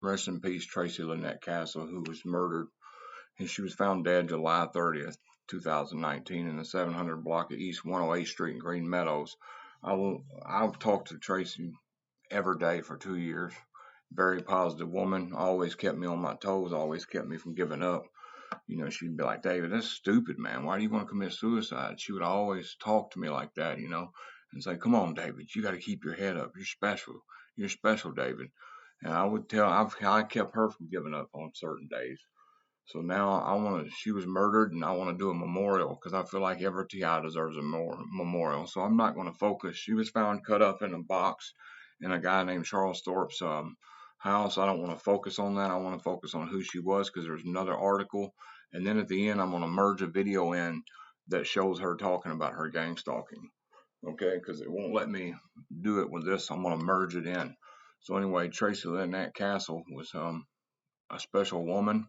Rest in peace, Tracy Lynette Castle, who was murdered, and she was found dead July 30th, 2019, in the 700 block of East 108th Street in Green Meadows. I've talked to Tracy every day for 2 years. Very positive woman, always kept me on my toes, always kept me from giving up. She'd be like, David, that's stupid, man. Why do you want to commit suicide? She would always talk to me like that, and say, come on, David, you got to keep your head up. You're special. You're special, David. And I would tell, I kept her from giving up on certain days. So now she was murdered, and I want to do a memorial because I feel like every TI deserves a memorial. So I'm not going to focus. She was found cut up in a box in a guy named Charles Thorpe's house. I don't want to focus on that. I want to focus on who she was because there's another article. And then at the end, I'm going to merge a video in that shows her talking about her gang stalking. Okay, because it won't let me do it with this. I'm going to merge it in. So anyway, Tracy Lynette Castle was a special woman.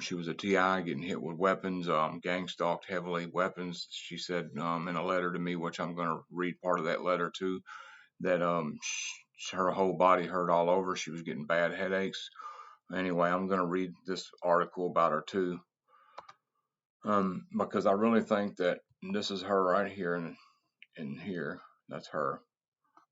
She was a TI getting hit with weapons, gang stalked heavily, weapons. She said in a letter to me, which I'm going to read part of that letter too, that her whole body hurt all over. She was getting bad headaches. Anyway, I'm going to read this article about her too, because I really think that this is her right here and here. That's her.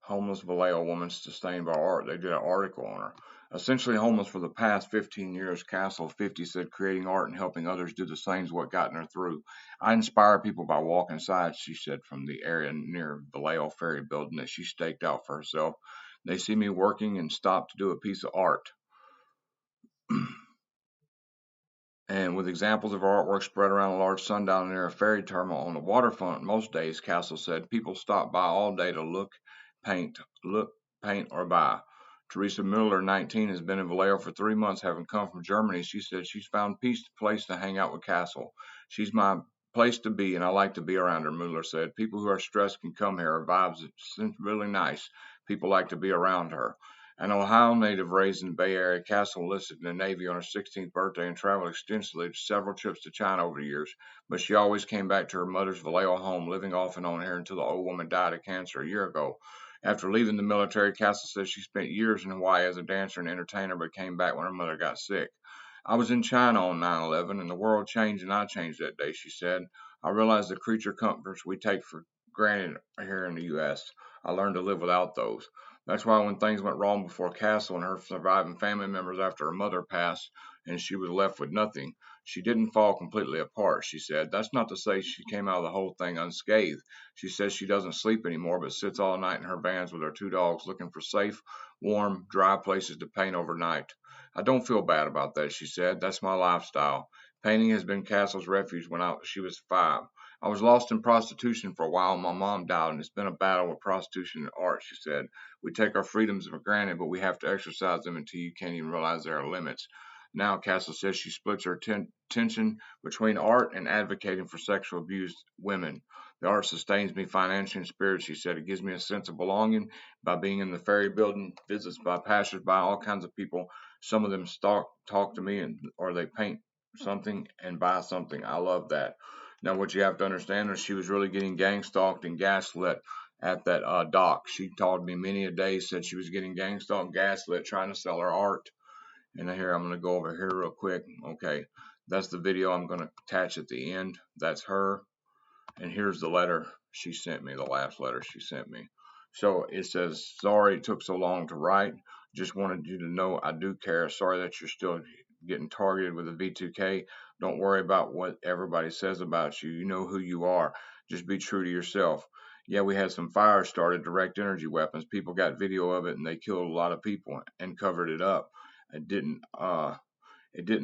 Homeless Vallejo woman sustained by art. They did an article on her. Essentially homeless for the past 15 years, Castle 50 said creating art and helping others do the same is what gotten her through. I inspire people by walking sides, she said, from the area near Vallejo Ferry building that she staked out for herself. They see me working and stop to do a piece of art. And with examples of our artwork spread around a large sundial near a ferry terminal on the waterfront most days, Castle said, people stop by all day to paint, paint, or buy. Teresa Mueller, 19, has been in Vallejo for 3 months, having come from Germany. She said she's found peace, place to hang out with Castle. She's my place to be, and I like to be around her, Mueller said. People who are stressed can come here. Her vibes seem really nice. People like to be around her. An Ohio native raised in the Bay Area, Castle enlisted in the Navy on her 16th birthday and traveled extensively to several trips to China over the years, but she always came back to her mother's Vallejo home, living off and on here until the old woman died of cancer a year ago. After leaving the military, Castle says she spent years in Hawaii as a dancer and entertainer, but came back when her mother got sick. I was in China on 9/11, and the world changed, and I changed that day, she said. I realized the creature comforts we take for granted here in the U.S. I learned to live without those. That's why when things went wrong before Castle and her surviving family members after her mother passed and she was left with nothing, she didn't fall completely apart, she said. That's not to say she came out of the whole thing unscathed. She says she doesn't sleep anymore but sits all night in her vans with her two dogs looking for safe, warm, dry places to paint overnight. I don't feel bad about that, she said. That's my lifestyle. Painting has been Castle's refuge she was 5. I was lost in prostitution for a while. My mom died, and it's been a battle with prostitution and art, she said. We take our freedoms for granted, but we have to exercise them until you can't even realize there are limits. Now, Castle says she splits her tension between art and advocating for sexual abused women. The art sustains me financially and spiritually, she said. It gives me a sense of belonging by being in the ferry building, visits by passers-by, all kinds of people. Some of them talk to me or they paint something and buy something. I love that. Now, what you have to understand is she was really getting gang stalked and gaslit at that dock. She told me many a day, said she was getting gang stalked, gaslit, trying to sell her art. And here, I'm going to go over here real quick. Okay, that's the video I'm going to attach at the end. That's her. And here's the letter she sent me, the last letter she sent me. So it says, sorry it took so long to write. Just wanted you to know I do care. Sorry that you're still getting targeted with a V2K. Don't worry about what everybody says about you. You know who you are. Just be true to yourself. Yeah, we had some fires started, direct energy weapons. People got video of it and they killed a lot of people and covered it up. It didn't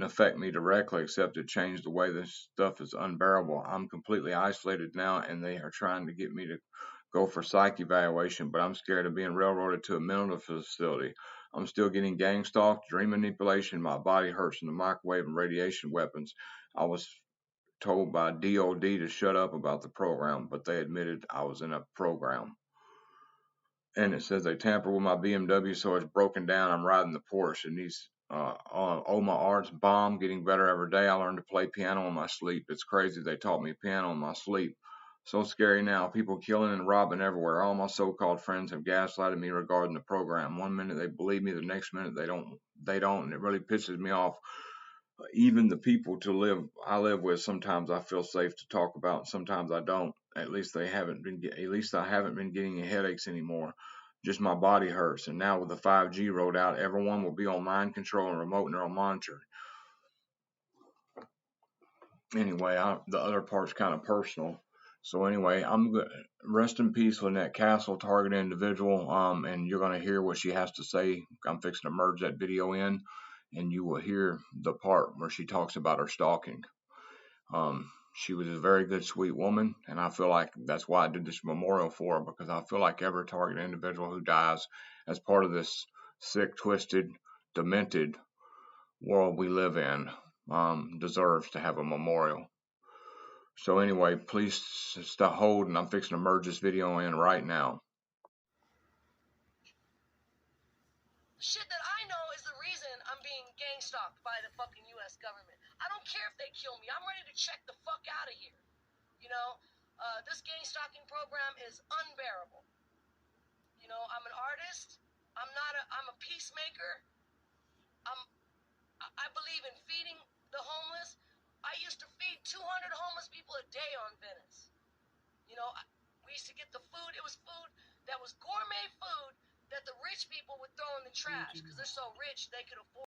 affect me directly, except it changed the way this stuff is unbearable. I'm completely isolated now, and they are trying to get me to go for psych evaluation, but I'm scared of being railroaded to a mental facility. I'm still getting gang stalked, dream manipulation. My body hurts from the microwave and radiation weapons. I was told by DOD to shut up about the program, but they admitted I was in a program. And it says they tampered with my BMW, so it's broken down. I'm riding the Porsche, and these oh, my art's bomb, getting better every day. I learned to play piano in my sleep. It's crazy. They taught me piano in my sleep. So scary now. People killing and robbing everywhere. All my so-called friends have gaslighted me regarding the program. One minute they believe me, the next minute they don't. They don't, and it really pisses me off. Even the people I live with, sometimes I feel safe to talk about, sometimes I don't. At least they haven't been. At least I haven't been getting headaches anymore. Just my body hurts. And now with the 5G rolled out, everyone will be on mind control and remote neural monitoring. Anyway, the other part's kind of personal. So anyway, I'm good. Rest in peace, Lynette Castle, targeted individual. And you're gonna hear what she has to say. I'm fixing to merge that video in, and you will hear the part where she talks about her stalking. She was a very good, sweet woman, and I feel like that's why I did this memorial for her, because I feel like every targeted individual who dies as part of this sick, twisted, demented world we live in deserves to have a memorial. So anyway, please stop holding. I'm fixing to merge this video in right now. Shit that I know is the reason I'm being gang stalked by the fucking U.S. government. I don't care if they kill me. I'm ready to check the fuck out of here. You know, this gang stalking program is unbearable. You know, I'm an artist. I'm a peacemaker. I believe in feeding the homeless. I used to feed 200 homeless people a day on Venice. You know, we used to get the food. It was food that was gourmet food that the rich people would throw in the trash because they're so rich they could afford